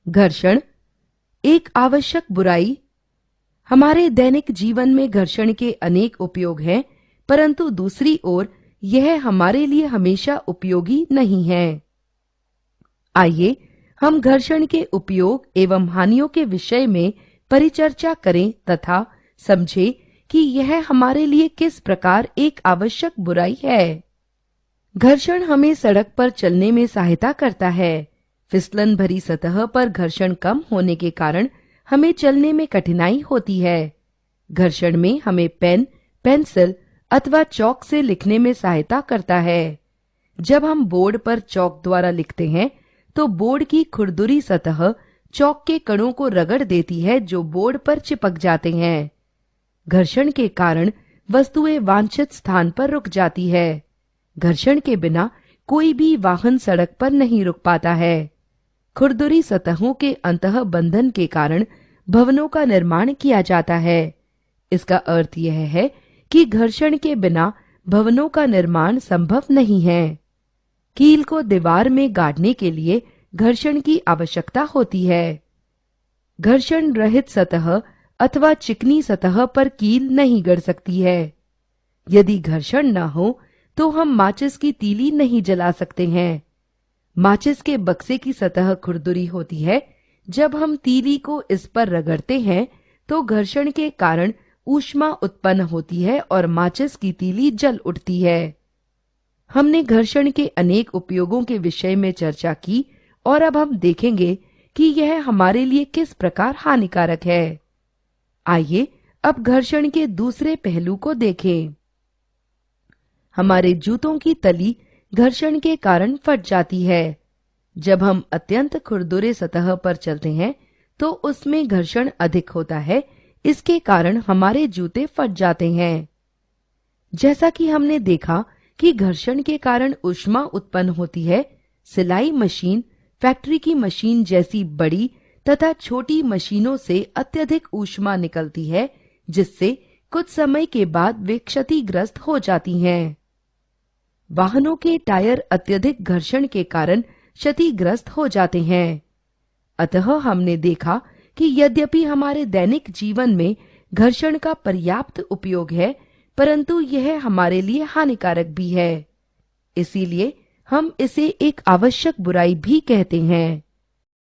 घर्षण एक आवश्यक बुराई। हमारे दैनिक जीवन में घर्षण के अनेक उपयोग हैं, परंतु दूसरी ओर यह हमारे लिए हमेशा उपयोगी नहीं है। आइए हम घर्षण के उपयोग एवं हानियों के विषय में परिचर्चा करें तथा समझें कि यह हमारे लिए किस प्रकार एक आवश्यक बुराई है। घर्षण हमें सड़क पर चलने में सहायता करता है। फिसलन भरी सतह पर घर्षण कम होने के कारण हमें चलने में कठिनाई होती है। घर्षण में हमें पेन, पेंसिल अथवा चौक से लिखने में सहायता करता है। जब हम बोर्ड पर चौक द्वारा लिखते हैं तो बोर्ड की खुरदुरी सतह चौक के कणों को रगड़ देती है जो बोर्ड पर चिपक जाते हैं। घर्षण के कारण वस्तुएं वांछित स्थान पर रुक जाती है। घर्षण के बिना कोई भी वाहन सड़क पर नहीं रुक पाता है। खुरदुरी सतहों के अंतः बंधन के कारण भवनों का निर्माण किया जाता है। इसका अर्थ यह है कि घर्षण के बिना भवनों का निर्माण संभव नहीं है। कील को दीवार में गाड़ने के लिए घर्षण की आवश्यकता होती है। घर्षण रहित सतह अथवा चिकनी सतह पर कील नहीं गड़ सकती है। यदि घर्षण न हो तो हम माचिस की तीली नहीं जला सकते हैं। माचिस के बक्से की सतह खुरदुरी होती है। जब हम तीली को इस पर रगड़ते हैं तो घर्षण के कारण ऊष्मा उत्पन्न होती है और माचिस की तीली जल उठती है। हमने घर्षण के अनेक उपयोगों के विषय में चर्चा की और अब हम देखेंगे कि यह हमारे लिए किस प्रकार हानिकारक है। आइए अब घर्षण के दूसरे पहलू को देखें। हमारे जूतों की तली घर्षण के कारण फट जाती है। जब हम अत्यंत खुरदुरे सतह पर चलते हैं तो उसमें घर्षण अधिक होता है। इसके कारण हमारे जूते फट जाते हैं। जैसा कि हमने देखा कि घर्षण के कारण ऊष्मा उत्पन्न होती है, सिलाई मशीन, फैक्ट्री की मशीन जैसी बड़ी तथा छोटी मशीनों से अत्यधिक ऊष्मा निकलती है, जिससे कुछ समय के बाद वे क्षतिग्रस्त हो जाती हैं। वाहनों के टायर अत्यधिक घर्षण के कारण क्षतिग्रस्त हो जाते हैं। अतः हमने देखा कि यद्यपि हमारे दैनिक जीवन में घर्षण का पर्याप्त उपयोग है, परंतु यह हमारे लिए हानिकारक भी है। इसीलिए हम इसे एक आवश्यक बुराई भी कहते हैं।